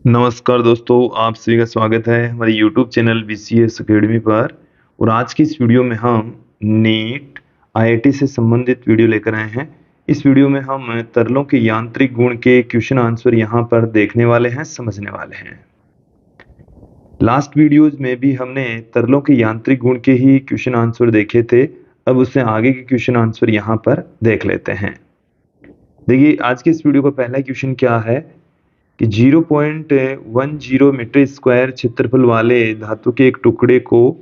नमस्कार दोस्तों, आप सभी का स्वागत है हमारे YouTube चैनल BCS अकेडमी पर। और आज की इस वीडियो में हम नीट IIT से संबंधित वीडियो लेकर आए हैं। इस वीडियो में हम तरलों के यांत्रिक गुण के क्वेश्चन आंसर यहाँ पर देखने वाले हैं, समझने वाले हैं। लास्ट वीडियोज में भी हमने तरलों के यांत्रिक गुण के ही क्वेश्चन आंसर देखे थे। अब उससे आगे के क्वेश्चन आंसर यहाँ पर देख लेते हैं। देखिए, आज के इस वीडियो का पहला क्वेश्चन क्या है कि 0.10 मीटर स्क्वायर क्षेत्रफल वाले धातु के एक टुकड़े को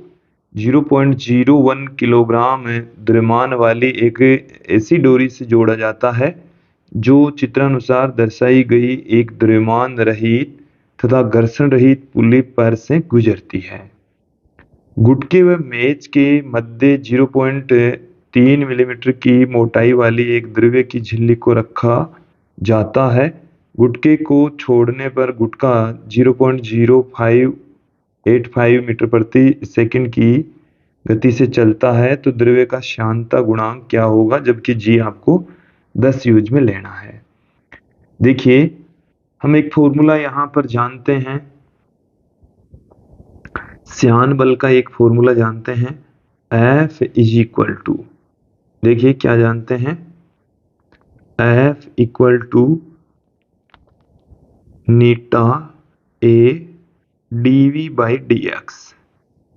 0.01 किलोग्राम द्रव्यमान वाली एक ऐसी डोरी से जोड़ा जाता है जो चित्रानुसार दर्शाई गई एक द्रव्यमान रहित तथा घर्षण रहित पुल्ली पर से गुजरती है। गुटके व मेज के मध्य 0.3 मिलीमीटर की मोटाई वाली एक द्रव्य की झिल्ली को रखा जाता है। गुटके को छोड़ने पर गुटका 0.0585 मीटर प्रति सेकंड की गति से चलता है, तो द्रव्य का श्यानता गुणांक क्या होगा, जबकि जी आपको 10 यूज में लेना है। देखिए, हम एक फॉर्मूला यहाँ पर जानते हैं, श्यान बल का एक फॉर्मूला जानते हैं, F इज इक्वल टू, देखिए क्या जानते हैं, F equal to eta A dv by dx।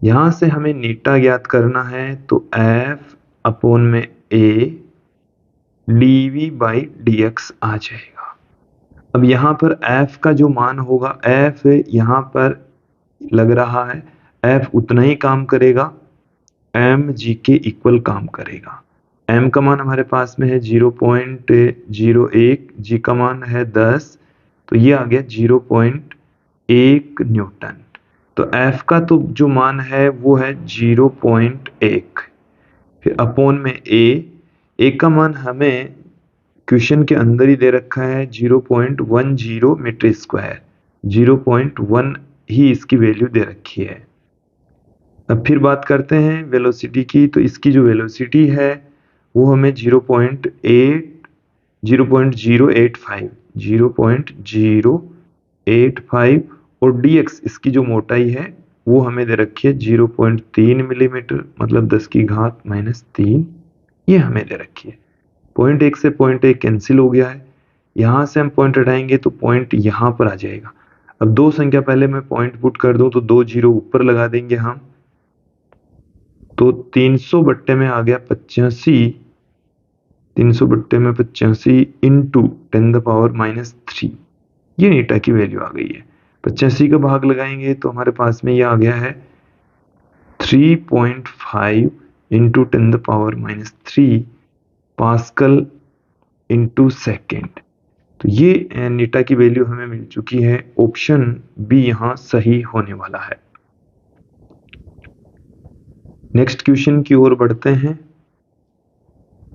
यहां से हमें नीटा ज्ञात करना है, तो F अपॉन में a dv बाई dx आ जाएगा। अब यहाँ पर F का जो मान होगा, F यहाँ पर लग रहा है, F उतना ही काम करेगा, m g के इक्वल काम करेगा। m का मान हमारे पास में है 0.01, g का मान है 10, तो ये आ गया 0.1 न्यूटन। तो F का तो जो मान है वो है 0.1, फिर अपॉन में a का मान हमें क्वेश्चन के अंदर ही दे रखा है 0.10 मीटर स्क्वायर, 0.1 ही इसकी वैल्यू दे रखी है। अब फिर बात करते हैं वेलोसिटी की, तो इसकी जो वेलोसिटी है वो हमें 0.085 और dx इसकी जो मोटाई है वो हमें दे रखी है 0.3 मिलीमीटर, मतलब 10 की घात -3, ये हमें दे रखी है। 0.1 से 0.1 कैंसिल हो गया है, यहाँ से हम पॉइंट हटाएंगे तो पॉइंट यहाँ पर आ जाएगा। अब दो संख्या पहले मैं पॉइंट पुट कर दूं तो 2 जीरो ऊपर लगा देंगे हम, तो 300 बट्टे में आ गया 85, 300 बट्टे में 85 इंटू 10⁻⁻3, ये नीटा की वैल्यू आ गई है। 85 का भाग लगाएंगे तो हमारे पास में ये आ गया है 3.5 इंटू 10⁻⁻3 पास्कल इंटू सेकेंड। तो ये नीटा की वैल्यू हमें मिल चुकी है। ऑप्शन बी यहाँ सही होने वाला है। नेक्स्ट क्वेश्चन की ओर बढ़ते हैं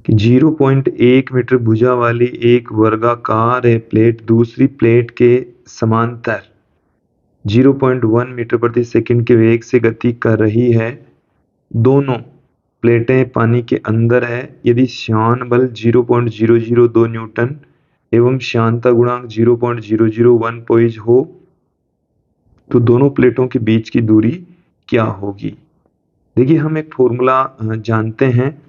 कि 0.1 मीटर भुजा वाली एक वर्गाकार प्लेट दूसरी प्लेट के समांतर 0.1 मीटर प्रति सेकंड के वेग से गति कर रही है। दोनों प्लेटें पानी के अंदर है। यदि श्यान बल 0.002 न्यूटन एवं श्यानता गुणांक 0.001 पोइज हो, तो दोनों प्लेटों के बीच की दूरी क्या होगी। देखिए, हम एक फॉर्मूला जानते हैं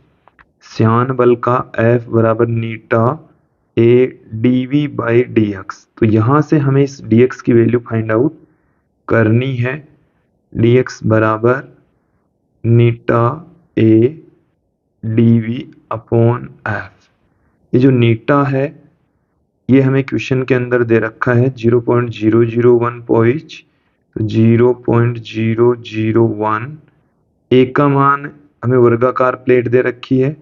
श्यान बल का, F बराबर नीटा ए dv बाई dx। तो यहां से हमें इस dx की वैल्यू फाइंड आउट करनी है। dx बराबर नीटा ए dv अपॉन f। ये जो नीटा है ये हमें क्वेश्चन के अंदर दे रखा है 0.001 पॉइंट, तो 0.001। ए का मान हमें वर्गाकार प्लेट दे रखी है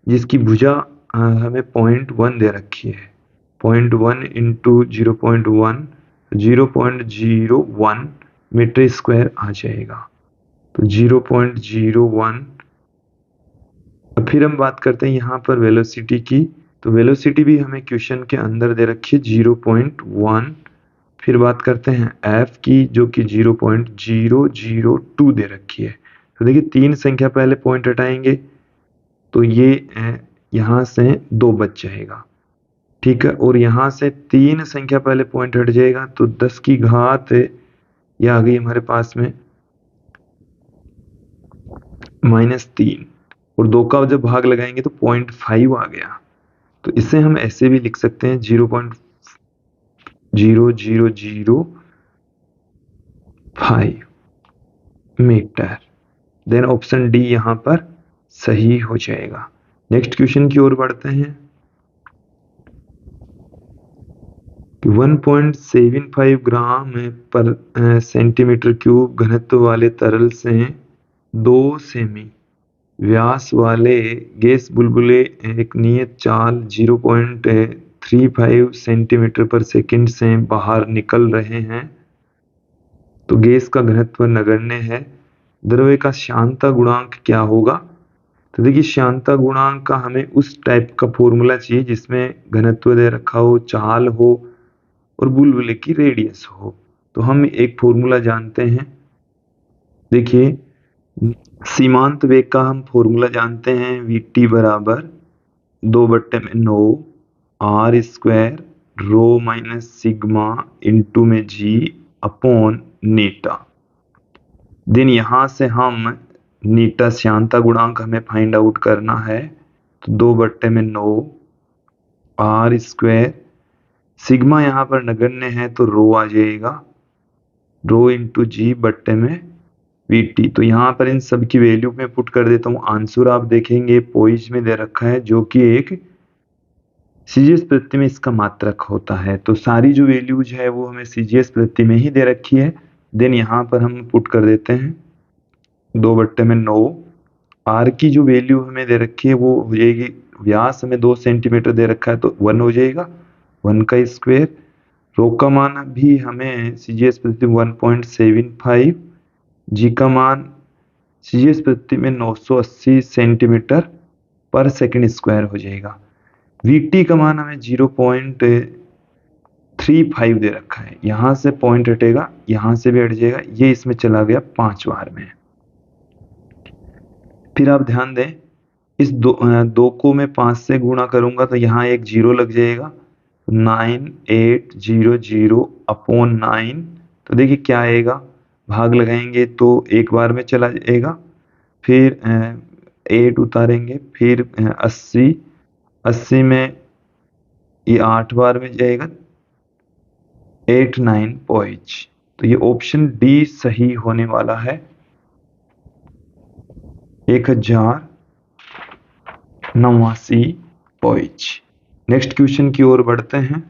जिसकी भुजा हमें 0.1 दे रखी है। 0.1 इंटू 0.1, 0.01 मीटर स्क्वायर आ जाएगा, तो 0.01। फिर हम बात करते हैं यहाँ पर वेलोसिटी की, तो वेलोसिटी भी हमें क्वेश्चन के अंदर दे रखी है 0.1। फिर बात करते हैं F की, जो कि 0.002 दे रखी है। तो देखिए, 3 संख्या पहले पॉइंट हटाएंगे तो ये यहाँ से 2 बच जाएगा, ठीक है, और यहाँ से 3 संख्या पहले पॉइंट हट जाएगा तो 10 की घात ये आ गई हमारे पास में -3, और 2 का जब भाग लगाएंगे तो 0.5 आ गया। तो इसे हम ऐसे भी लिख सकते हैं 0.00005 मीटर। देन ऑप्शन डी यहाँ पर सही हो जाएगा। नेक्स्ट क्वेश्चन की ओर बढ़ते हैं। 1.75 ग्राम पर सेंटीमीटर क्यूब घनत्व वाले तरल से 2 सेमी व्यास वाले गैस बुलबुले एक नियत चाल 0.35 सेंटीमीटर पर सेकंड से बाहर निकल रहे हैं। तो गैस का घनत्व नगण्य है, द्रव्य का श्यानता गुणांक क्या होगा? तो देखिए श्यानता गुणांक का हमें उस टाइप का फॉर्मूला चाहिए जिसमें घनत्व दे रखा हो, चाल हो और बुलबुले की रेडियस हो। तो हम एक फॉर्मूला जानते हैं। देखिए सीमांत वेग का हम फॉर्मूला जानते हैं, Vt बराबर 2/9 r square rho minus sigma into में जी अपॉन नीटा। देन यहाँ से हम नीटा श्यानता गुणांक हमें फाइंड आउट करना है, तो 2/9 आर स्क्वायर, सिग्मा यहाँ पर नगण्य है तो रो आ जाएगा, रो इंटू जी बट्टे में Vt। तो यहाँ पर इन सब की वैल्यू में पुट कर देता हूँ। आंसर आप देखेंगे पोइज में दे रखा है जो कि एक सीजीएस प्रति में इसका मात्रक होता है। तो सारी जो वैल्यूज है वो हमें सीजीएस प्रति में ही दे रखी है। देन यहाँ पर हम पुट कर देते हैं 2/9। आर की जो वैल्यू हमें दे रखी है वो हो जाएगी, व्यास हमें 2 सेंटीमीटर दे रखा है तो 1 हो जाएगा, 1 का स्क्वायर। रो का मान भी हमें सीजीएस प्रति 1.75, जी का मान सीजीएस प्रति में 980 सेंटीमीटर पर सेकंड स्क्वायर हो जाएगा। Vt का मान हमें 0.35 दे रखा है, यहां से पॉइंट हटेगा, यहां से भी हट जाएगा, ये इसमें चला गया 5 बार में। फिर आप ध्यान दें, इस दो को मैं 5 से गुणा करूंगा तो यहाँ एक 0 लग जाएगा, 9800 अपॉन 9। तो देखिए क्या आएगा, भाग लगाएंगे तो एक बार में चला जाएगा, फिर 8 उतारेंगे, फिर 80 में ये 8 बार में जाएगा, 89 पॉइंट। तो ये ऑप्शन डी सही होने वाला है, 1089 पॉइंट। नेक्स्ट क्वेश्चन की ओर बढ़ते हैं।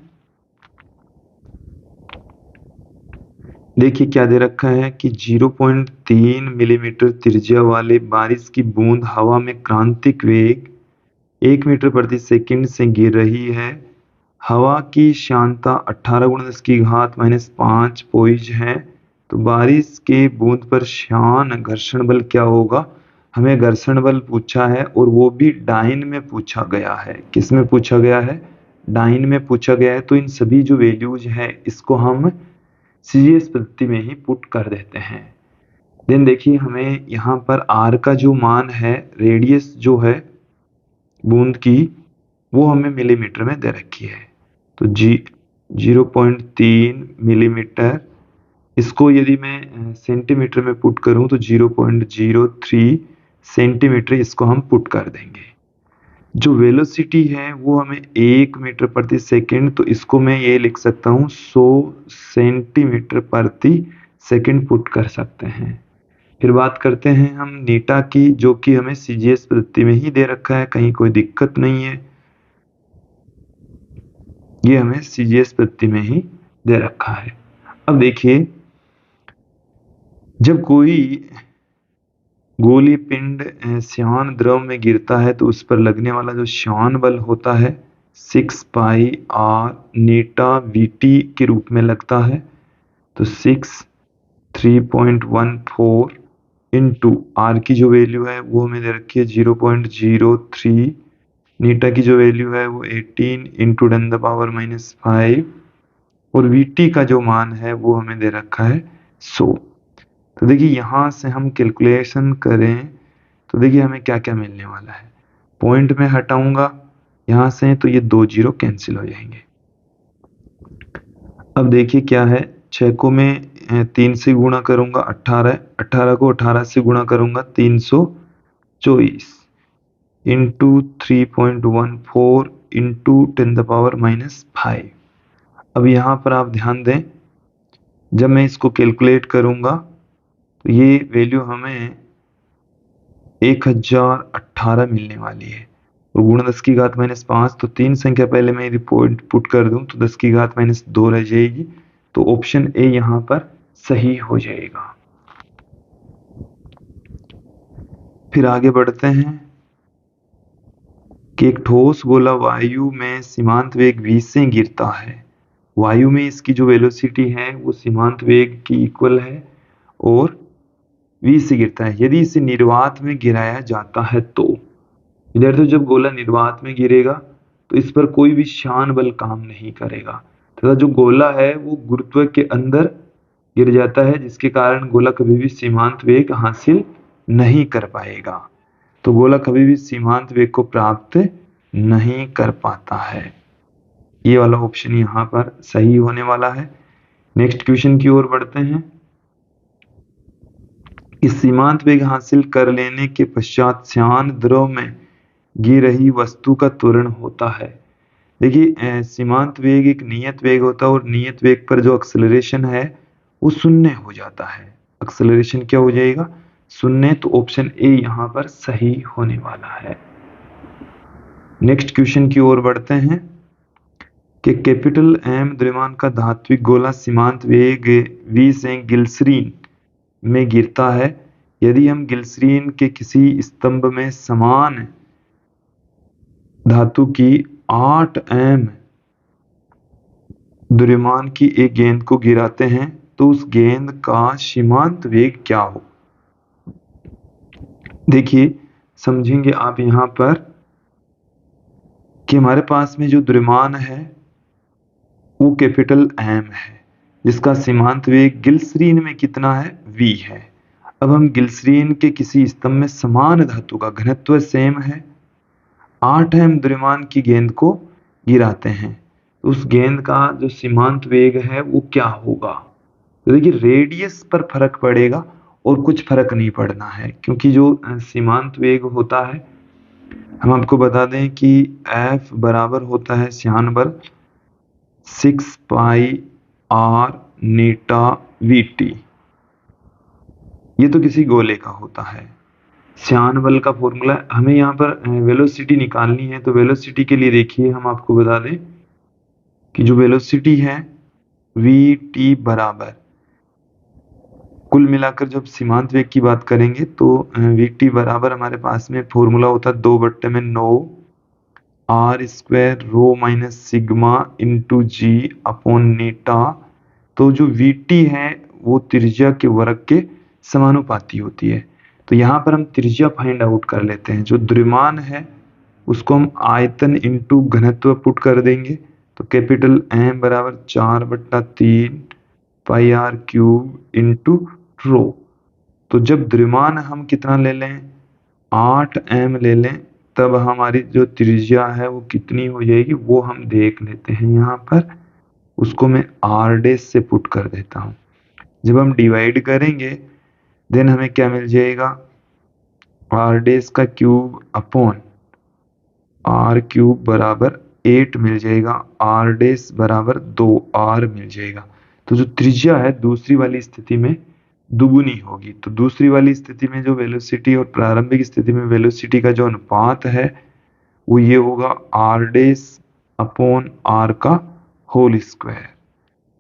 देखिए क्या दे रखा है कि 0.3 मिलीमीटर त्रिज्या वाले बारिश की बूंद हवा में क्रांतिक वेग 1 मीटर प्रति सेकंड से गिर रही है। हवा की श्यानता 18×10⁻⁵ पोइज है। तो बारिश के बूंद पर श्यान घर्षण बल क्या होगा? हमें घर्षण बल पूछा है और वो भी डाइन में पूछा गया है। किस में पूछा गया है? डाइन में पूछा गया है। तो इन सभी जो वैल्यूज है इसको हम सीजीएस प्रति में ही पुट कर देते हैं। देन देखिए हमें यहाँ पर आर का जो मान है, रेडियस जो है बूंद की, वो हमें मिलीमीटर में दे रखी है। तो 0.3 मिलीमीटर, इसको यदि मैं सेंटीमीटर में पुट करूं तो 0.03 सेंटीमीटर इसको हम पुट कर देंगे। जो वेलोसिटी है वो हमें 1 मीटर प्रति सेकंड, तो इसको मैं ये लिख सकता हूँ 100 सेंटीमीटर प्रति सेकंड पुट कर सकते हैं। फिर बात करते हैं हम नीटा की, जो कि हमें सीजीएस प्रति में ही दे रखा है, कहीं कोई दिक्कत नहीं है, ये हमें सीजीएस प्रति में ही दे रखा है। अब देखिए जब कोई गोली पिंड श्यान द्रव में गिरता है तो उस पर लगने वाला जो श्यान बल होता है 6 पाई आर नीटा Vt के रूप में लगता है। तो 3.14 इंटू आर की जो वैल्यू है वो हमें दे रखी है 0.03, नीटा की जो वैल्यू है वो 18 इंटू 10⁻⁵ और Vt का जो मान है वो हमें दे रखा है 100। तो देखिए यहाँ से हम कैलकुलेशन करें तो देखिए हमें क्या क्या मिलने वाला है। पॉइंट में हटाऊंगा यहां से तो ये 2 जीरो कैंसिल हो जाएंगे। अब देखिए क्या है, 6 को मैं 3 से गुणा करूंगा 18, 18 को 18 से गुणा करूंगा 324 इंटू 3.14 इंटू 10⁻⁵। अब यहाँ पर आप ध्यान दें, जब मैं इसको कैलकुलेट करूंगा तो ये वैल्यू हमें 1018 मिलने वाली है। और गुणा 10⁻⁵, तो 3 संख्या पहले मैं यदि पॉइंट पुट कर दूं तो 10⁻⁻2 रह जाएगी। तो ऑप्शन ए यहाँ पर सही हो जाएगा। फिर आगे बढ़ते हैं कि एक ठोस गोला वायु में सीमांत वेग v से गिरता है। वायु में इसकी जो वेलोसिटी है वो सीमांत वेग की इक्वल है और v से गिरता है। यदि इसे निर्वात में गिराया जाता है तो इधर तो जब गोला निर्वात में गिरेगा तो इस पर कोई भी शान बल काम नहीं करेगा तथा जो गोला है वो गुरुत्व के अंदर गिर जाता है, जिसके कारण गोला कभी भी सीमांत वेग हासिल नहीं कर पाएगा। तो गोला कभी भी सीमांत वेग को प्राप्त नहीं कर पाता है। ये वाला ऑप्शन यहाँ पर सही होने वाला है। नेक्स्ट क्वेश्चन की ओर बढ़ते हैं। इस सीमांत वेग हासिल कर लेने के पश्चात श्यान द्रव में गिर रही वस्तु का त्वरण होता है। देखिए सीमांत वेग एक नियत वेग होता है और नियत वेग पर जो एक्सेलरेशन है वो शून्य हो जाता है। एक्सेलरेशन क्या हो जाएगा? शून्य। तो ऑप्शन ए यहाँ पर सही होने वाला है। नेक्स्ट क्वेश्चन की ओर बढ़ते हैं कि कैपिटल एम द्रव्यमान का धात्विक गोला सीमांत वेग v से ग्लिसरीन में गिरता है। यदि हम ग्लिसरीन के किसी स्तंभ में समान धातु की 8 एम द्रव्यमान की एक गेंद को गिराते हैं तो उस गेंद का सीमांत वेग क्या हो? देखिए समझेंगे आप यहाँ पर कि हमारे पास में जो द्रव्यमान है वो कैपिटल एम है, जिसका सीमांत वेग ग्लिसरीन में कितना है? v है। अब हम ग्लिसरीन के किसी स्तंभ में समान धातु का घनत्व सेम है, 8 एम द्रव्यमान की गेंद को गिराते हैं तो उस गेंद का जो सीमांत वेग है वो क्या होगा? तो देखिए रेडियस पर फर्क पड़ेगा और कुछ फर्क नहीं पड़ना है, क्योंकि जो सीमांत वेग होता है हम आपको बता दें कि F बराबर होता है श्यान बल 6 पाई r नीटा vt। ये तो किसी गोले का होता है। श्यान बल का फॉर्मूला हमें यहाँ पर वेलोसिटी निकालनी है, तो वेलोसिटी के लिए देखिए हम आपको बता दें कि जो वेलोसिटी है vt बराबर, कुल मिलाकर जब सीमांत वेग की बात करेंगे तो vt बराबर हमारे पास में फॉर्मूला होता है 2/9 r² रो minus sigma into g upon नीटा। तो जो vt है वो त्रिज्या के वर्ग के समानुपाती होती है। तो यहाँ पर हम त्रिज्या फाइंड आउट कर लेते हैं। जो द्रव्यमान है उसको हम आयतन इंटू घनत्व पुट कर देंगे, तो कैपिटल M बराबर 4/3 पाई r क्यूब इंटू रो। तो जब द्रव्यमान हम कितना ले लें? 8 एम ले लें, तब हमारी जो त्रिज्या है वो कितनी हो जाएगी वो हम देख लेते हैं। यहाँ पर उसको मैं r डैश से पुट कर देता हूँ। जब हम डिवाइड करेंगे देन हमें क्या मिल जाएगा? r डैश का क्यूब अपॉन r क्यूब बराबर 8 मिल जाएगा, r डैश बराबर 2r मिल जाएगा। तो जो त्रिज्या है दूसरी वाली स्थिति में दुगुनी होगी। तो दूसरी वाली स्थिति में जो वेलोसिटी और प्रारंभिक स्थिति में वेलोसिटी का जो अनुपात है वो ये होगा r डैश अपॉन r का होल स्क्वायर।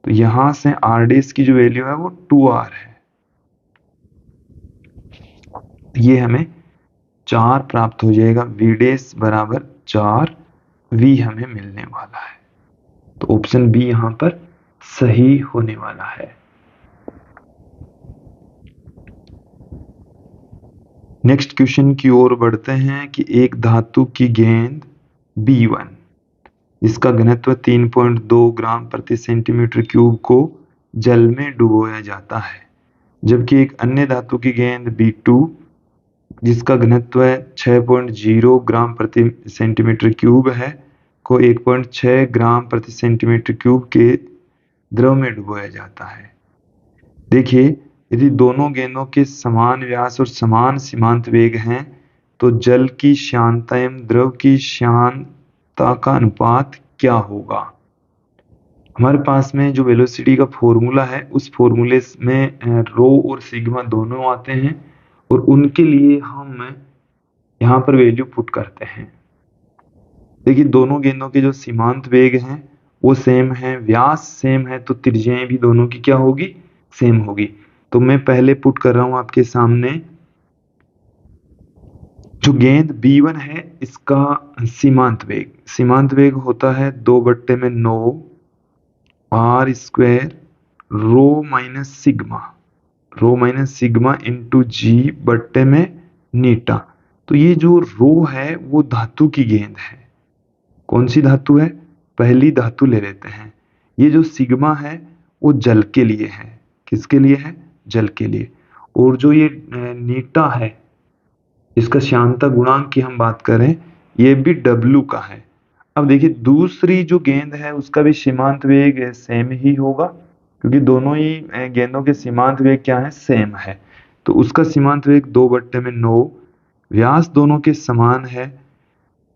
तो यहां से r डैश की जो वैल्यू है वो 2r है। ये हमें 4 प्राप्त हो जाएगा, v डैश बराबर 4 v हमें मिलने वाला है। तो ऑप्शन बी यहां पर सही होने वाला है। नेक्स्ट क्वेश्चन की ओर बढ़ते हैं कि एक धातु की गेंद B1 जिसका घनत्व 3.2 ग्राम प्रति सेंटीमीटर क्यूब को जल में डुबोया जाता है, जबकि एक अन्य धातु की गेंद B2 जिसका घनत्व 6.0 ग्राम प्रति सेंटीमीटर क्यूब है, को 1.6 ग्राम प्रति सेंटीमीटर क्यूब के द्रव में डुबोया जाता है। देखिए, यदि दोनों गेंदों के समान व्यास और समान सीमांत वेग हैं, तो जल की श्यानता एवं द्रव की श्यानता का अनुपात क्या होगा? हमारे पास में जो वेलोसिटी का फॉर्मूला है, उस फॉर्मूले में रो और सिग्मा दोनों आते हैं और उनके लिए हम यहाँ पर वैल्यू पुट करते हैं। देखिए, दोनों गेंदों के जो सीमांत वेग हैं वो सेम है, व्यास सेम है, तो त्रिज्याएं भी दोनों की क्या होगी? सेम होगी। तो मैं पहले पुट कर रहा हूं आपके सामने, जो गेंद B1 है इसका सीमांत वेग होता है 2/9 r square rho minus sigma into g बट्टे में नीटा। तो ये जो रो है वो धातु की गेंद है। कौन सी धातु है? पहली धातु ले लेते हैं। ये जो सिग्मा है वो जल के लिए है। किसके लिए है? जल के लिए। और जो ये नीटा है, इसका श्यानता गुणांक की हम बात करें, ये भी W का है। अब देखिए, दूसरी जो गेंद है उसका भी सीमांत वेग सेम ही होगा, क्योंकि दोनों ही गेंदों के सीमांत वेग क्या है? सेम है। तो उसका सीमांत वेग 2/9, व्यास दोनों के समान है।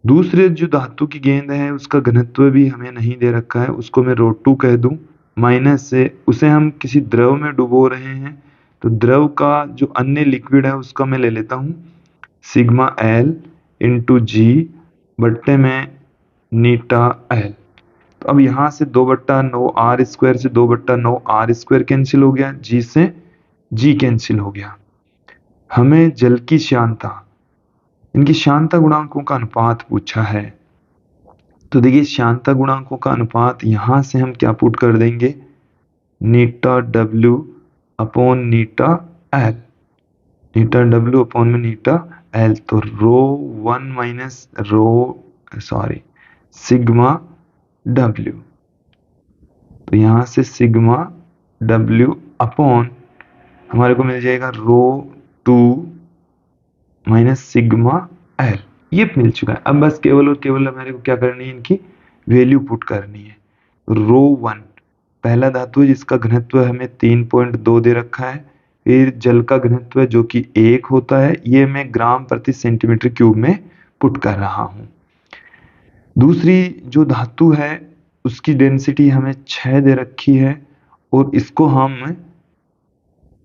दूसरे जो धातु की गेंद है उसका घनत्व भी हमें नहीं दे रखा है, उसको मैं ρ2 कह दूं, माइनस से उसे हम किसी द्रव में डुबो रहे हैं, तो द्रव का जो अन्य लिक्विड है उसका मैं ले लेता हूं सिग्मा L इंटू जी बट्टे में नीटा L। तो अब यहाँ से 2/9 आर स्क्वायर से 2/9 आर स्क्वायर कैंसिल हो गया, जी से जी कैंसिल हो गया। हमें जल की श्यानता, इनकी श्यानता गुणांकों का अनुपात पूछा है। तो देखिए, श्यानता गुणांकों का अनुपात यहां से हम क्या पुट कर देंगे? नीटा W अपॉन नीटा L, नीटा W अपॉन में नीटा L। तो ρ1 माइनस सिग्मा W, तो यहां से सिग्मा W अपॉन हमारे को मिल जाएगा ρ2 माइनस सिग्मा L। ये मिल चुका है। अब बस केवल और केवल हमारे को क्या करनी है? इनकी वैल्यू पुट करनी है। ρ1 पहला धातु है जिसका घनत्व हमें 3.2 दे रखा है। फिर जल का घनत्व जो कि 1 होता है, ये मैं ग्राम प्रति सेंटीमीटर क्यूब में पुट कर रहा हूं। दूसरी जो धातु है उसकी डेंसिटी हमें 6 दे रखी है और इसको हम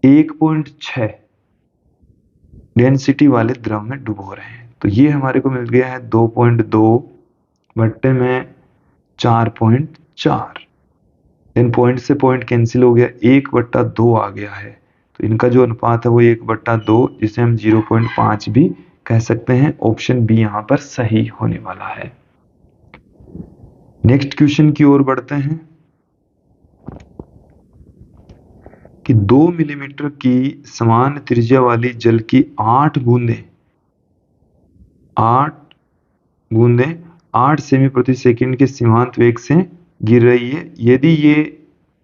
1.6 डेंसिटी वाले द्रव में डुबो रहे हैं। तो ये हमारे को मिल गया है 2.2 बट्टे में 4.4। देन पॉइंट से पॉइंट कैंसिल हो गया, 1/2 आ गया है। तो इनका जो अनुपात है वो 1/2, जिसे हम 0.5 भी कह सकते हैं। ऑप्शन बी यहाँ पर सही होने वाला है। नेक्स्ट क्वेश्चन की ओर बढ़ते हैं कि 2 मिलीमीटर की समान त्रिज्या वाली जल की 8 बूंदें 8 सेमी प्रति सेकंड के सीमांत वेग से गिर रही है। यदि ये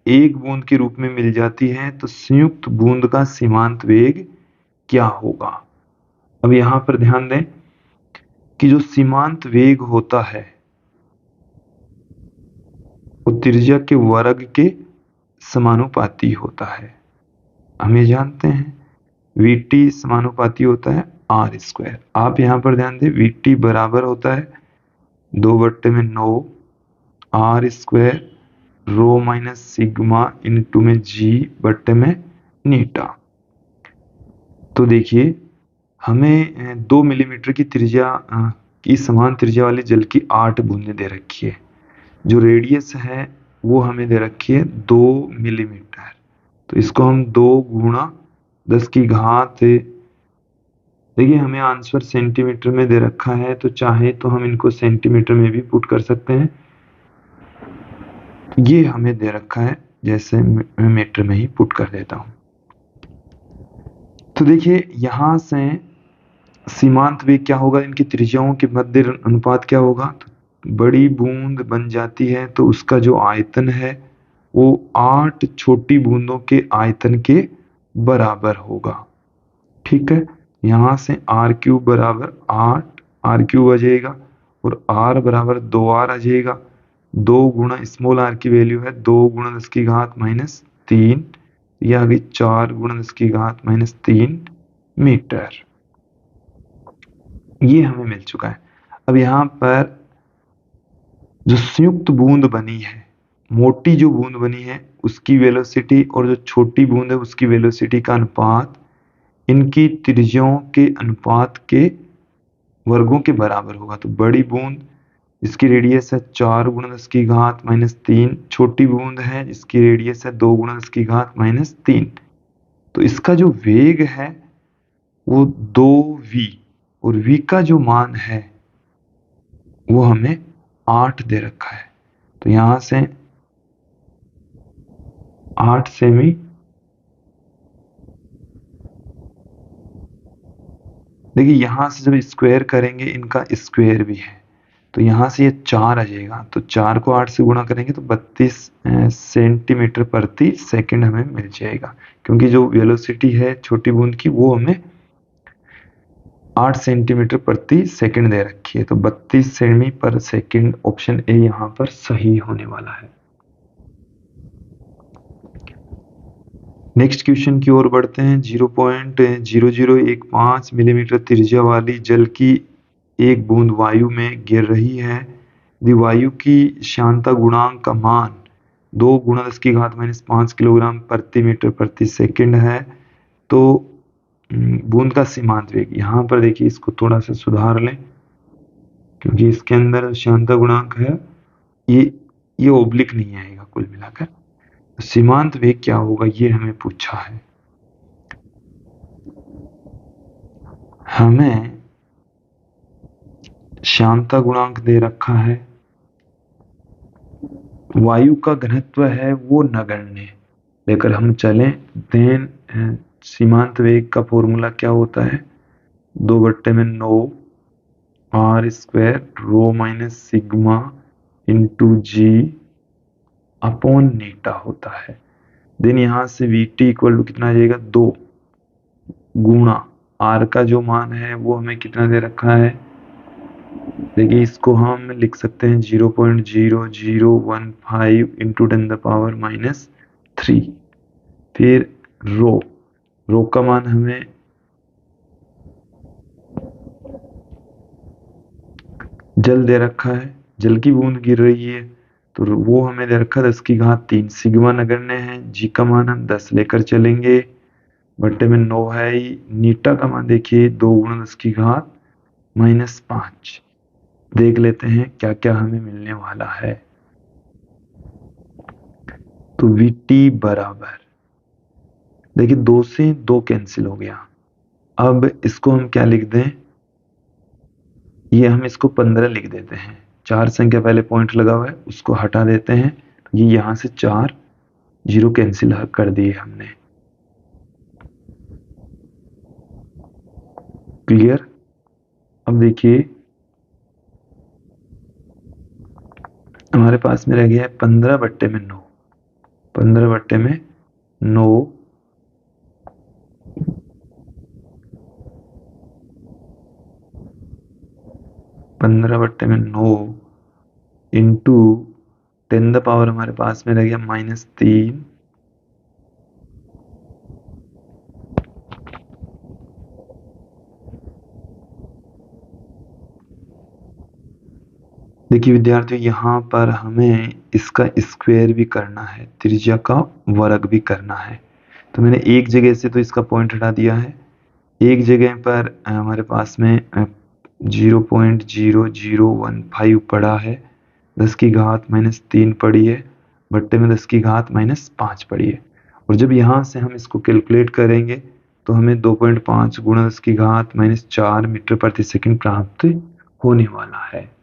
एक बूंद के रूप में मिल जाती है तो संयुक्त बूंद का सीमांत वेग क्या होगा? अब यहां पर ध्यान दें कि जो सीमांत वेग होता है वो त्रिज्या के वर्ग के समानुपाती होता है। हम ये जानते हैं Vt समानुपाती होता है आर स्क्वायर। आप यहां पर ध्यान दें, Vt बराबर होता है 2/9 r square rho minus sigma into में जी बट्टे में नीटा। तो देखिए, हमें 2 मिलीमीटर की त्रिज्या की समान त्रिज्या वाली जल की 8 बूंदें दे रखी है। जो रेडियस है वो हमें दे रखी है 2 मिलीमीटर। तो इसको हम 2 गुणा 10 की घात, देखिए हमें आंसर सेंटीमीटर में दे रखा है, तो चाहे तो हम इनको सेंटीमीटर में भी पुट कर सकते हैं। ये हमें दे रखा है, जैसे मैं मीटर में ही पुट कर देता हूं। तो देखिए, यहां से सीमांत वेग क्या होगा? इनकी त्रिज्याओं के मध्य अनुपात क्या होगा? तो बड़ी बूंद बन जाती है तो उसका जो आयतन है वो 8 छोटी बूंदों के आयतन के बराबर होगा। ठीक है, यहाँ से आर क्यूब बराबर 8 आर क्यूब आ जाएगा और आर बराबर 2r आ जाएगा। 2 गुणा स्मॉल आर की वैल्यू है 2 गुणा 10 की घात -3, यह आ गई 4 गुणा 10 की घात -3 मीटर। ये हमें मिल चुका है। अब यहाँ पर जो संयुक्त बूंद बनी है, मोटी जो बूंद बनी है उसकी वेलोसिटी और जो छोटी बूंद है उसकी वेलोसिटी का अनुपात इनकी त्रिज्याओं के अनुपात के वर्गों के बराबर होगा। तो बड़ी बूंद इसकी रेडियस है 4 गुणा 10 की घात -3, छोटी बूंद है जिसकी रेडियस है 2 गुणा 10 की घात -3। तो इसका जो वेग है वो 2v और v का जो मान है वो हमें 8 दे रखा है। तो यहां से 8 सेमी देखिए, यहां से जब स्क्वायर करेंगे इनका स्क्वायर भी है तो यहां से ये 4 आ जाएगा। तो 4 को 8 से गुणा करेंगे तो 32 सेंटीमीटर प्रति सेकंड हमें मिल जाएगा, क्योंकि जो वेलोसिटी है छोटी बूंद की वो हमें 8 सेंटीमीटर प्रति सेकंड दे रखी है। तो 32 सेमी पर सेकंड ऑप्शन ए यहाँ पर सही होने वाला है। नेक्स्ट क्वेश्चन की ओर बढ़ते हैं। 0.0015 मिलीमीटर त्रिज्या वाली जल की एक बूंद वायु में गिर रही है। यदि वायु की श्यानता गुणांक का मान 2 गुणा 10 की घात -5 किलोग्राम प्रति मीटर प्रति सेकंड है तो बूंद का सीमांत वेग, यहाँ पर देखिए इसको थोड़ा सा सुधार लें क्योंकि इसके अंदर श्यानता गुणांक है ये ओब्लिक नहीं आएगा कुल मिलाकर। सीमांत वेग क्या होगा ये हमें पूछा है। हमें श्यानता गुणांक दे रखा है, वायु का घनत्व है वो नगण्य लेकर हम चलें, देन सीमांत वेग का फॉर्मूला क्या होता है 2/9 r square rho minus sigma into g upon नीटा होता है। देन यहां से Vt इक्वल टू कितना आ जाएगा 2 गुणा R का जो मान है वो हमें कितना दे रखा है, देखिए इसको हम लिख सकते हैं 0.0015 इंटू 10⁻³ फिर रो का मान हमें जल दे रखा है, जल की बूंद गिर रही है तो वो हमें दे रखा है 10 की घात 3, सिग्मा नगण्य है, जी का मान हम 10 लेकर चलेंगे, बट्टे में 9 है ही, नीटा का मान देखिए 2 गुणा 10 की घात -5। देख लेते हैं क्या क्या हमें मिलने वाला है। तो Vt बराबर देखिए 2 से 2 कैंसिल हो गया। अब इसको हम क्या लिख दें, ये हम इसको 15 लिख देते हैं। 4 संख्या पहले पॉइंट लगा हुआ है उसको हटा देते हैं, ये यहां से 4 जीरो कैंसिल कर दिए हमने। क्लियर। अब देखिए हमारे पास में रह गया है 15/9, 15/9 15/9 इंटू 10⁻, हमारे पास में रह गया -3 देखिए विद्यार्थियों यहाँ पर हमें इसका स्क्वायर भी करना है, त्रिज्या का वर्ग भी करना है। तो मैंने एक जगह से तो इसका पॉइंट हटा दिया है, एक जगह पर हमारे पास में 0.0015 पड़ा है, 10 की घात -3 पड़ी है, बट्टे में 10 की घात -5 पड़ी है। और जब यहाँ से हम इसको कैलकुलेट करेंगे तो हमें 2.5 गुणा 10 की घात -4 मीटर प्रति सेकंड प्राप्त होने वाला है।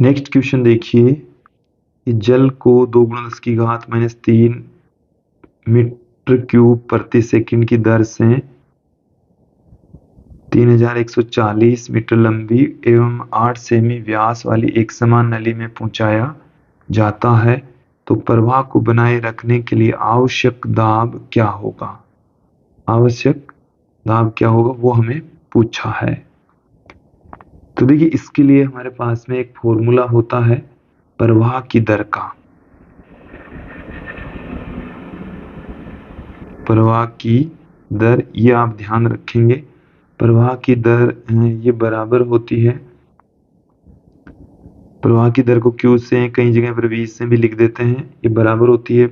नेक्स्ट क्वेश्चन देखिए, जल को 2 गुणा 10 की घात -3 मीटर क्यूब प्रति सेकंड की दर से 3140 मीटर लंबी एवं 8 सेमी व्यास वाली एक समान नली में पहुंचाया जाता है। तो प्रवाह को बनाए रखने के लिए आवश्यक दाब क्या होगा? आवश्यक दाब क्या होगा वो हमें पूछा है। तो देखिए इसके लिए हमारे पास में एक फॉर्मूला होता है प्रवाह की दर का। प्रवाह की दर ये आप ध्यान रखेंगे, प्रवाह की दर ये बराबर होती है, प्रवाह की दर को Q से कई जगह पर V से भी लिख देते हैं, ये बराबर होती है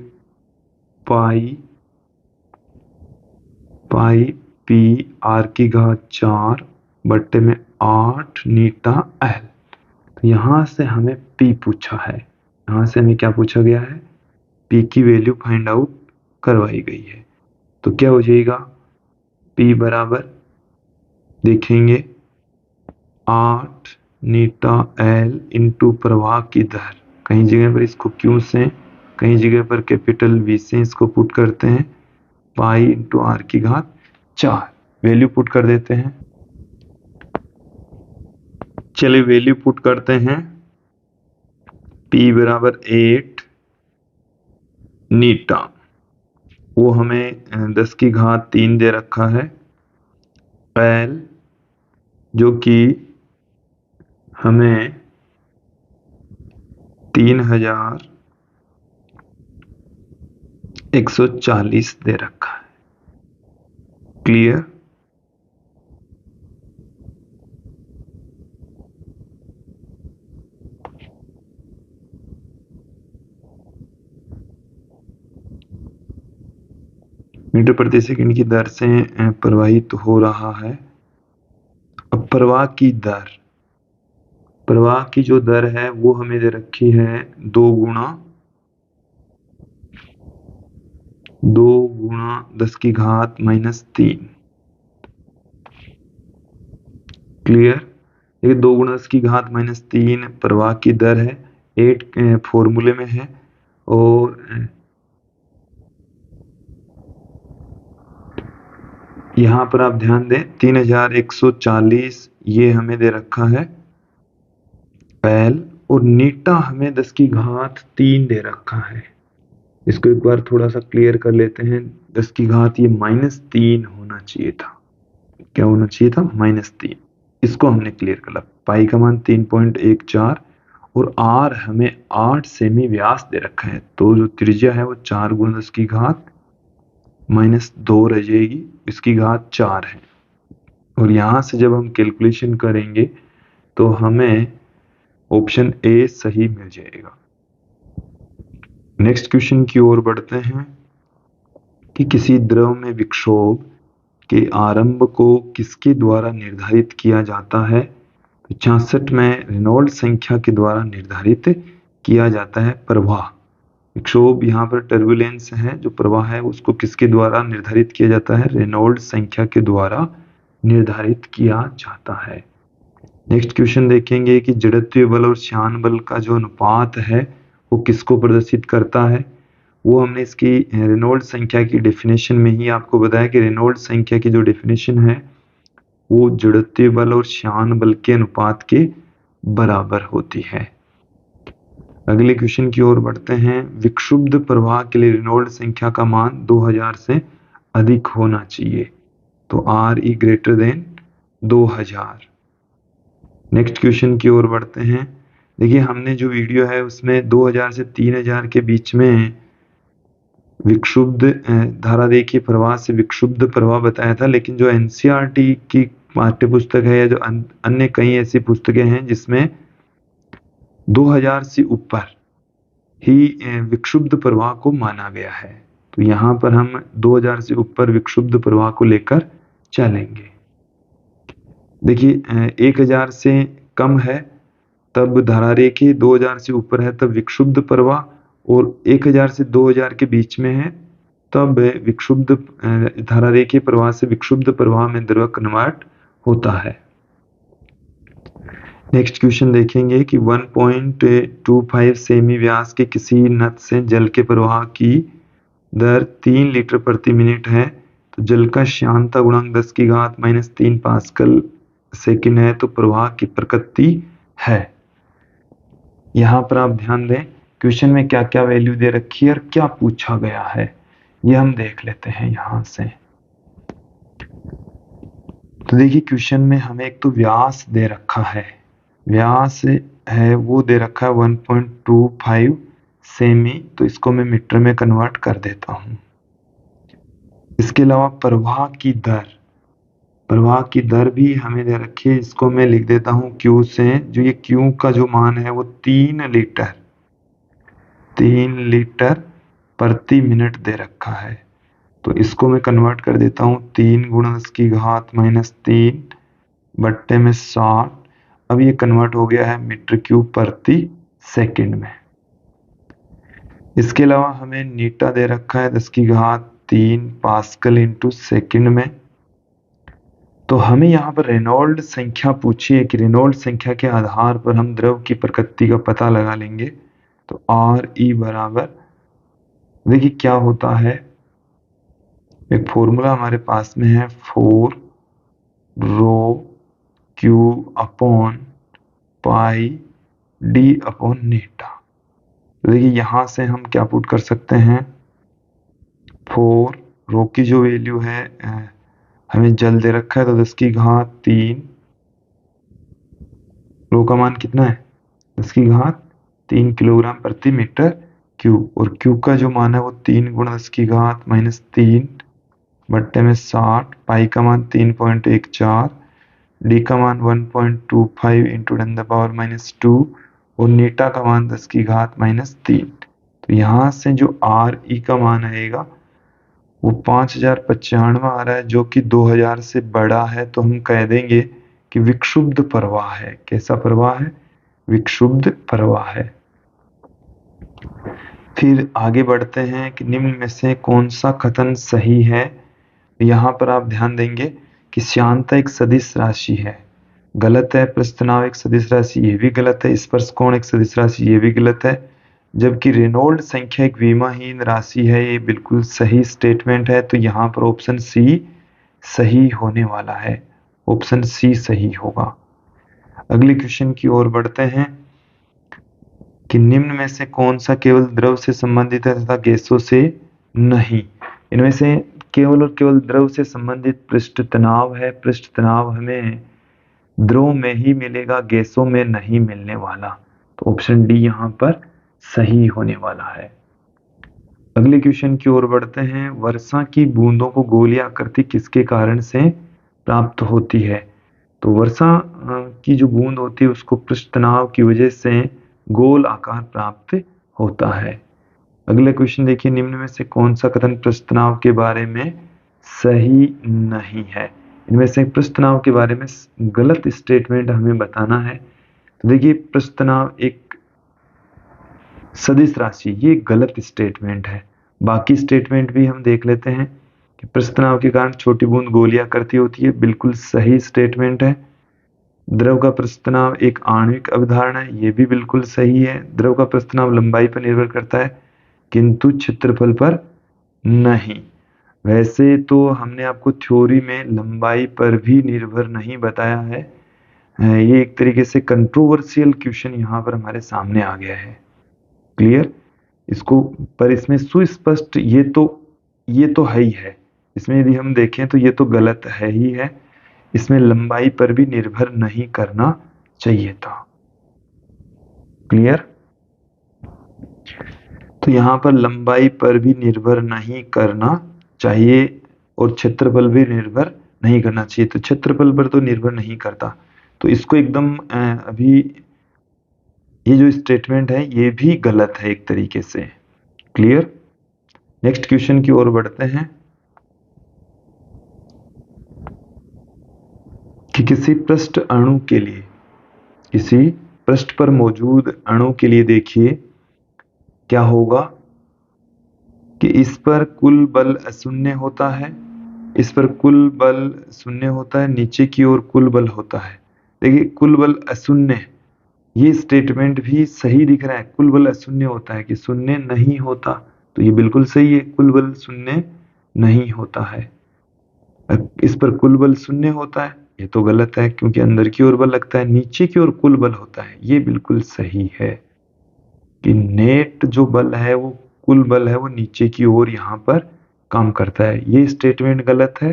पाई पी आर की घात 4 बट्टे में 8 नीटा L। तो यहां से हमें P पूछा है, यहां से हमें क्या पूछा गया है? P की वैल्यू फाइंड आउट करवाई गई है। तो क्या हो जाएगा? P बराबर देखेंगे 8 नीटा L इंटू प्रवाह की दर, कई जगह पर इसको Q से कई जगह पर कैपिटल V से इसको पुट करते हैं, पाई इंटू आर की घात 4 वैल्यू पुट कर देते हैं। चलिए वैल्यू पुट करते हैं, P बराबर 8 नीटा, वो हमें 10 की घात 3 दे रखा है, L जो कि हमें 3140 दे रखा है। क्लियर? मीटर प्रति सेकंड की दर से प्रवाहित हो रहा है। अब प्रवाह की दर, प्रवाह की जो दर है वो हमें दे रखी है 2 गुणा 10 की घात -3। क्लियर? देखिए 2 गुणा 10 की घात -3 प्रवाह की दर है, 8 फॉर्मूले में है, और यहाँ पर आप ध्यान दें 3140 ये हमें दे रखा है L, और नीटा हमें 10 की घात 3 दे रखा है। इसको एक बार थोड़ा सा क्लियर कर लेते हैं, 10 की घात ये -3 होना चाहिए था। क्या होना चाहिए था? -3। इसको हमने क्लियर कर लिया। पाई का मान 3.14 और R हमें 8 सेमी व्यास दे रखा है, तो जो त्रिज्या है वो 4 गुणा 10 की घात -2 रह जाएगी, इसकी घात 4 है। और यहां से जब हम कैलकुलेशन करेंगे तो हमें ऑप्शन ए सही मिल जाएगा। नेक्स्ट क्वेश्चन की ओर बढ़ते हैं कि किसी द्रव में विक्षोभ के आरंभ को किसके द्वारा निर्धारित किया जाता है? 66 में रेनॉल्ड संख्या के द्वारा निर्धारित किया जाता है प्रवाह। विक्षोभ यहाँ पर टर्बुलेंस है, जो प्रवाह है उसको किसके द्वारा निर्धारित किया जाता है? रेनॉल्ड संख्या के द्वारा निर्धारित किया जाता है। नेक्स्ट क्वेश्चन देखेंगे कि जड़त्वीय बल और श्यान बल का जो अनुपात है वो किसको प्रदर्शित करता है? वो हमने इसकी रेनॉल्ड संख्या की डेफिनेशन में ही आपको बताया कि रेनॉल्ड संख्या की जो डेफिनेशन है वो जड़त्वीय बल और श्यान बल के अनुपात के बराबर होती है। अगले क्वेश्चन की ओर बढ़ते हैं। विक्षुब्ध प्रवाह के लिए रेनॉल्ड संख्या का मान 2000 से अधिक होना चाहिए, तो RE greater than 2000। Next question की ओर बढ़ते हैं। देखिए हमने जो वीडियो है उसमें 2000 से 3000 के बीच में विक्षुब्ध धारा रेखीय प्रवाह से विक्षुब्ध प्रवाह बताया था, लेकिन जो NCERT की पाठ्य पुस्तक है या जो अन्य कई ऐसी पुस्तकें हैं जिसमें 2000 से ऊपर ही विक्षुब्ध प्रवाह को माना गया है, तो यहाँ पर हम 2000 से ऊपर विक्षुब्ध प्रवाह को लेकर चलेंगे। देखिए 1000 से कम है तब धारा रेखीय, 2000 से ऊपर है तब विक्षुब्ध प्रवाह, और 1000 से 2000 के बीच में है तब विक्षुब्ध धारा रेखीय प्रवाह से विक्षुब्ध प्रवाह में द्रव कन्वर्ट होता है। नेक्स्ट क्वेश्चन देखेंगे कि 1.25 सेमी व्यास के किसी नट से जल के प्रवाह की दर 3 लीटर प्रति मिनट है, तो जल का श्यानता गुणांक 10 की घात -3 पास्कल सेकंड है, तो प्रवाह की प्रकृति है। यहाँ पर आप ध्यान दें क्वेश्चन में क्या क्या वैल्यू दे रखी है और क्या पूछा गया है, ये हम देख लेते हैं यहां से। तो देखिए क्वेश्चन में हमें एक तो व्यास दे रखा है, व्यास है वो दे रखा है 1.25 सेमी, तो इसको मैं मीटर में कन्वर्ट कर देता हूं। इसके अलावा प्रवाह की दर, प्रवाह की दर भी हमें दे रखी है, इसको मैं लिख देता हूं क्यू से। जो ये क्यू का जो मान है वो 3 लीटर प्रति मिनट दे रखा है। तो इसको मैं कन्वर्ट कर देता हूँ 3 × 10⁻³ बट्टे में 60। अब ये कन्वर्ट हो गया है मीटर क्यूब प्रति सेकंड में। इसके अलावा हमें नीटा दे रखा है 10⁻³ पास्कल इंटू सेकंड में। तो हमें यहाँ पर रेनॉल्ड संख्या पूछी है कि रेनॉल्ड संख्या के आधार पर हम द्रव की प्रकृति का पता लगा लेंगे। तो आर ई बराबर, देखिए क्या होता है, एक फॉर्मूला हमारे पास में है 4 rho q upon pi d upon नीटा। तो देखिए यहां से हम क्या पुट कर सकते हैं, 4 रो की जो वैल्यू है हमें जल दे रखा है तो 10⁻³ रो का मान कितना है 10⁻³ किलोग्राम प्रति मीटर क्यूब, और क्यूब का जो मान है वो 3 × 10⁻³ बट्टे में 60, पाई का मान 3.14, डी का मान 1.25 इंटू 10⁻⁻2 और नीटा का मान 10⁻³ तो यहाँ से जो आर ई का मान आएगा वो 5095 आ रहा है, जो कि 2000 से बड़ा है। तो हम कह देंगे कि विक्षुब्ध प्रवाह है। कैसा प्रवाह है, विक्षुब्ध प्रवाह है। फिर आगे बढ़ते हैं कि निम्न में से कौन सा कथन सही है। यहाँ पर आप ध्यान देंगे कि श्यानता एक सदिश राशि है, गलत है। प्रस्ताव एक सदिश राशि, ये भी गलत है। स्पर्शकोण एक सदिश राशि, ये भी गलत है। जबकि रेनॉल्ड संख्या एक विमाहीन राशि है, ये बिल्कुल सही स्टेटमेंट है। तो यहाँ पर ऑप्शन सी सही होने वाला है, ऑप्शन सी सही होगा। अगले क्वेश्चन की ओर बढ़ते हैं कि निम्न में से कौन सा केवल द्रव से संबंधित है तथा गैसों से नहीं। इनमें से केवल और केवल द्रव से संबंधित पृष्ठ तनाव है। पृष्ठ तनाव हमें द्रव में ही मिलेगा, गैसों में नहीं मिलने वाला। तो ऑप्शन डी यहाँ पर सही होने वाला है। अगले क्वेश्चन की ओर बढ़ते हैं। वर्षा की बूंदों को गोलीय आकृति किसके कारण से प्राप्त होती है। तो वर्षा की जो बूंद होती है उसको पृष्ठ तनाव की वजह से गोल आकार प्राप्त होता है। अगले क्वेश्चन देखिए, निम्न में से कौन सा कथन पृष्ठ तनाव के बारे में सही नहीं है। इनमें से पृष्ठ तनाव के बारे में गलत स्टेटमेंट हमें बताना है। तो देखिए पृष्ठ तनाव एक सदिश राशि, ये गलत स्टेटमेंट है। बाकी स्टेटमेंट भी हम देख लेते हैं कि पृष्ठ तनाव के कारण छोटी बूंद गोलीय आकृति होती है, बिल्कुल सही स्टेटमेंट है। द्रव का पृष्ठ तनाव एक आणविक अवधारणा है, ये भी बिल्कुल सही है। द्रव का पृष्ठ तनाव लंबाई पर निर्भर करता है किंतु क्षेत्रफल पर नहीं। वैसे तो हमने आपको थ्योरी में लंबाई पर भी निर्भर नहीं बताया है। ये एक तरीके से कंट्रोवर्शियल क्वेश्चन यहाँ पर हमारे सामने आ गया है। क्लियर, इसको पर इसमें सुस्पष्ट ये तो है ही है। इसमें यदि हम देखें तो ये तो गलत है ही है। इसमें लंबाई पर भी निर्भर नहीं करना चाहिए था। क्लियर, तो यहाँ पर लंबाई पर भी निर्भर नहीं करना चाहिए और क्षेत्रफल भी निर्भर नहीं करना चाहिए। तो क्षेत्रफल पर तो निर्भर नहीं करता, तो इसको एकदम अभी ये जो स्टेटमेंट है ये भी गलत है एक तरीके से। क्लियर, नेक्स्ट क्वेश्चन की ओर बढ़ते हैं कि किसी पृष्ठ अणु के लिए, किसी पृष्ठ पर मौजूद अणु के लिए देखिए क्या होगा कि इस पर कुल बल अशून्य होता है, इस पर कुल बल शून्य होता है, नीचे की ओर कुल बल होता है। देखिए कुल बल अशून्य, ये स्टेटमेंट भी सही दिख रहा है। कुल बल अशून्य होता है कि शून्य नहीं होता, तो ये बिल्कुल सही है, कुल बल शून्य नहीं होता है। इस पर कुल बल शून्य होता है, ये तो गलत है क्योंकि अंदर की ओर बल लगता है, नीचे की ओर कुल बल होता है, ये बिल्कुल सही है। कि नेट जो बल है वो कुल बल है वो नीचे की ओर यहाँ पर काम करता है। ये स्टेटमेंट गलत है,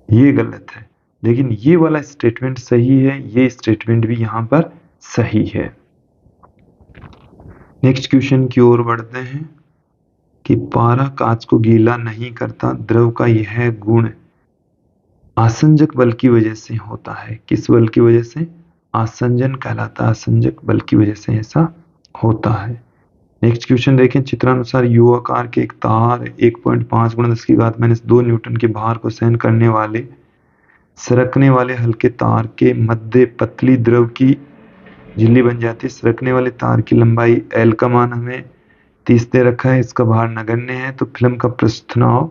ये गलत है, लेकिन ये वाला स्टेटमेंट सही है, ये स्टेटमेंट भी यहाँ पर सही है। नेक्स्ट क्वेश्चन की ओर बढ़ते हैं कि पारा कांच को गीला नहीं करता, द्रव का यह गुण आसंजक बल की वजह से होता है। किस बल की वजह से? आसंजन कहलाता है, आसंजक बल की वजह से ऐसा होता है। नेक्स्ट क्वेश्चन देखें, चित्रानुसार यू आकार के एक तार 1.5 × 10⁻² न्यूटन के भार को सहन करने वाले सरकने वाले हल्के तार के मध्य पतली द्रव की झिल्ली बन जाती है। सरकने वाले तार की लंबाई L का मान हमें 30 दे रखा है, इसका भार नगण्य है, तो फिल्म का पृष्ठ तनाव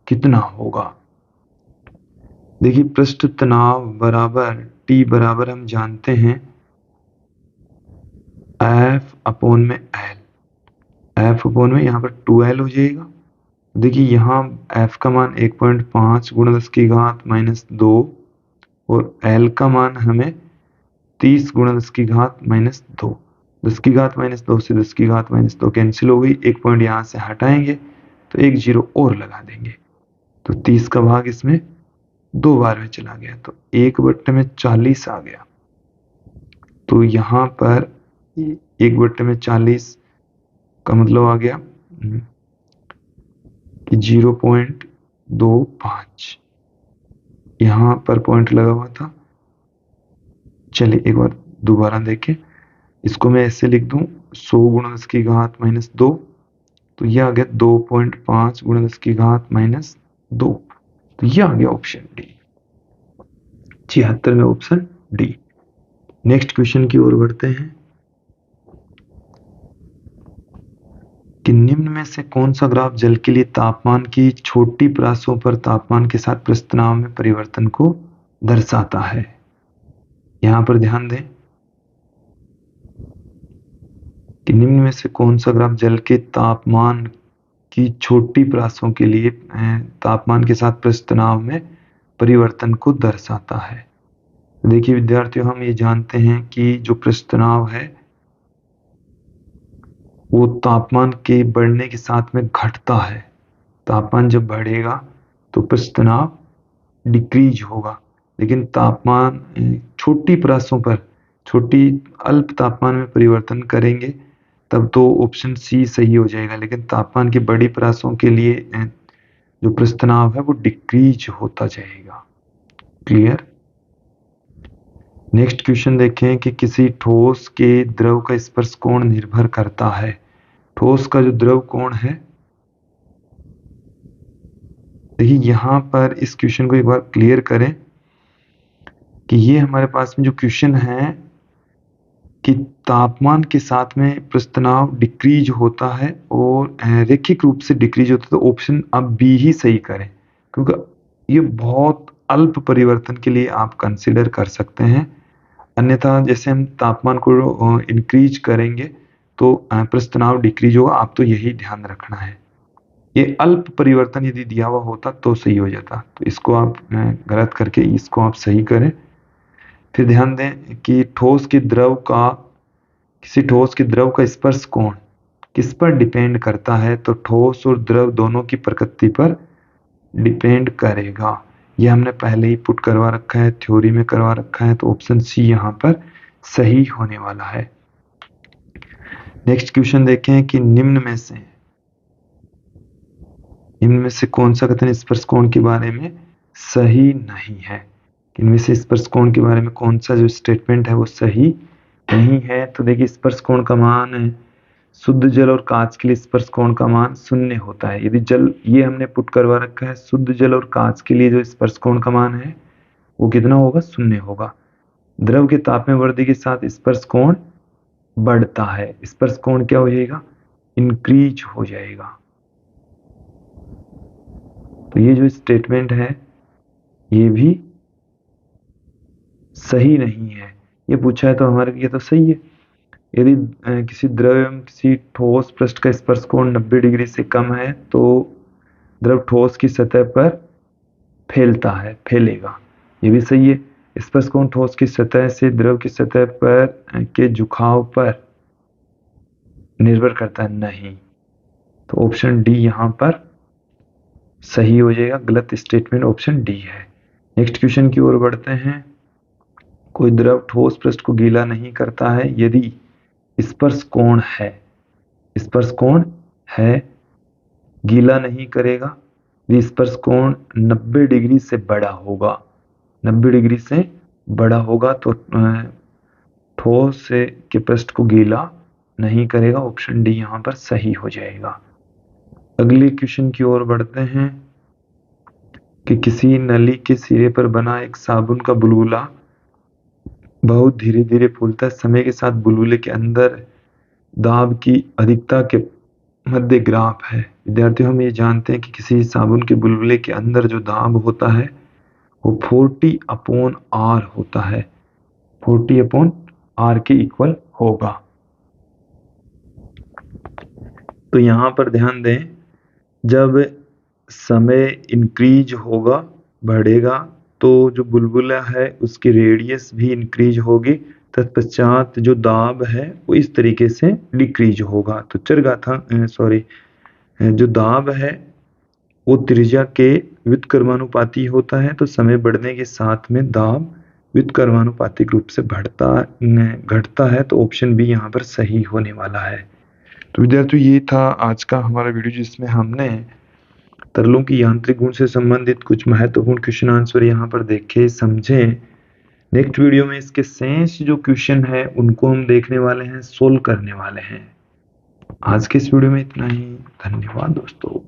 कितना होगा? देखिए पृष्ठ तनाव बराबर T बराबर हम जानते हैं F/L, F/ में यहाँ पर 2L हो जाएगा। देखिए यहाँ F का मान 1.5 × 10⁻² और L का मान हमें 30 × 10⁻²। 10⁻² से 10⁻² कैंसिल हो गई, एक पॉइंट यहाँ से हटाएंगे तो एक जीरो और लगा देंगे, तो 30 का भाग इसमें 2 बार में चला गया तो 1/40 आ गया। तो यहाँ पर 1/40 का मतलब आ गया कि 0.25 यहाँ पर पॉइंट लगा हुआ था। चलिए एक बार दोबारा देखें, इसको मैं ऐसे लिख दूं 100 × 10⁻², तो ये आ गया 2.5 × 10⁻², तो ये आ गया ऑप्शन डी, 76 में ऑप्शन डी। नेक्स्ट क्वेश्चन की ओर बढ़ते हैं कि निम्न में से कौन सा ग्राफ जल के लिए तापमान की छोटी प्रासों पर तापमान के साथ पृष्ठ तनाव में परिवर्तन को दर्शाता है? यहां पर ध्यान दें कि निम्न में से कौन सा ग्राफ जल के तापमान की छोटी प्रासों के लिए तापमान के साथ पृष्ठ तनाव में परिवर्तन को दर्शाता है? देखिए विद्यार्थियों, हम ये जानते हैं कि जो पृष्ठ तनाव है वो तापमान के बढ़ने के साथ में घटता है। तापमान जब बढ़ेगा तो पृष्ठ तनाव डिक्रीज होगा, लेकिन तापमान छोटी प्रासों पर छोटी अल्प तापमान में परिवर्तन करेंगे तब तो ऑप्शन सी सही हो जाएगा, लेकिन तापमान की बड़ी प्रासों के लिए जो पृष्ठ तनाव है वो डिक्रीज होता जाएगा। क्लियर? नेक्स्ट क्वेश्चन देखें कि किसी ठोस के द्रव का स्पर्श कोण निर्भर करता है। ठोस का जो द्रव कोण है, देखिए यहां पर इस क्वेश्चन को एक बार क्लियर करें कि ये हमारे पास में जो क्वेश्चन है कि तापमान के साथ में पृष्ठ तनाव डिक्रीज होता है और रैखिक रूप से डिक्रीज होता है, तो ऑप्शन अब बी ही सही करें, क्योंकि ये बहुत अल्प परिवर्तन के लिए आप कंसिडर कर सकते हैं। अन्यथा जैसे हम तापमान को इंक्रीज करेंगे तो पृष्ठ तनाव डिक्रीज होगा, आप तो यही ध्यान रखना है। ये अल्प परिवर्तन यदि दिया हुआ होता तो सही हो जाता, तो इसको आप गलत करके इसको आप सही करें। फिर ध्यान दें कि किसी ठोस के द्रव का स्पर्श कोण किस पर डिपेंड करता है, तो ठोस और द्रव दोनों की प्रकृति पर डिपेंड करेगा। यह हमने पहले ही पुट करवा रखा है, थ्योरी में करवा रखा है, तो ऑप्शन सी यहाँ पर सही होने वाला है। नेक्स्ट क्वेश्चन देखें कि निम्न में से कौन सा कथन स्पर्श कोण के बारे में सही नहीं है? इनमें से स्पर्श कोण के बारे में कौन सा जो स्टेटमेंट है वो सही नहीं है? तो देखिए स्पर्श कोण का मान है, शुद्ध जल और कांच के लिए स्पर्श कोण का मान 0 होता है। यदि जल, ये हमने पुट करवा रखा है, शुद्ध जल और कांच के लिए जो स्पर्श कोण का मान है वो कितना होगा? 0 होगा। द्रव के ताप में वृद्धि के साथ स्पर्श कोण बढ़ता है, स्पर्श कोण क्या हो जाएगा? इंक्रीज हो जाएगा। तो ये जो स्टेटमेंट है ये भी सही नहीं है। ये पूछा है तो हमारे लिए तो सही है। यदि किसी द्रव एवं किसी ठोस पृष्ठ का स्पर्श कोण 90 डिग्री से कम है तो द्रव ठोस की सतह पर फैलेगा, ये भी सही है। स्पर्श कोण ठोस की सतह से द्रव की सतह पर के झुकाव पर निर्भर करता है? नहीं। तो ऑप्शन डी यहाँ पर सही हो जाएगा। गलत स्टेटमेंट ऑप्शन डी है। नेक्स्ट क्वेश्चन की ओर बढ़ते हैं। कोई द्रव ठोस पृष्ठ को गीला नहीं करता है यदि स्पर्श कोण है, स्पर्श कोण है, गीला नहीं करेगा यदि स्पर्श कोण 90 डिग्री से बड़ा होगा, 90 डिग्री से बड़ा होगा तो ठोस से के पृष्ठ को गीला नहीं करेगा। ऑप्शन डी यहाँ पर सही हो जाएगा। अगले क्वेश्चन की ओर बढ़ते हैं कि किसी नली के सिरे पर बना एक साबुन का बुलबुला बहुत धीरे धीरे फूलता है। समय के साथ बुलबुले के अंदर दाब की अधिकता के मध्य ग्राफ है। विद्यार्थियों, हम ये जानते हैं कि किसी साबुन के बुलबुले के अंदर जो दाब होता है वो 40/R होता है, 40/R के इक्वल होगा। तो यहाँ पर ध्यान दें, जब समय इंक्रीज होगा, बढ़ेगा, तो जो बुलबुला है उसकी रेडियस भी इंक्रीज होगी, तत्पश्चात जो दाब है वो इस तरीके से डिक्रीज होगा। तो जो दाब है वो त्रिज्या के व्युत्क्रमानुपाती होता है। तो समय बढ़ने के साथ में दाब व्युत्क्रमानुपातिक रूप से घटता है। तो ऑप्शन बी यहाँ पर सही होने वाला है। तो विद्यार्थियों, ये था आज का हमारा वीडियो जिसमें हमने तरलों की यांत्रिक गुण से संबंधित कुछ महत्वपूर्ण क्वेश्चन आंसर यहाँ पर देखे, समझे। नेक्स्ट वीडियो में इसके शेष जो क्वेश्चन है उनको हम देखने वाले हैं, सोल्व करने वाले हैं। आज के इस वीडियो में इतना ही। धन्यवाद दोस्तों।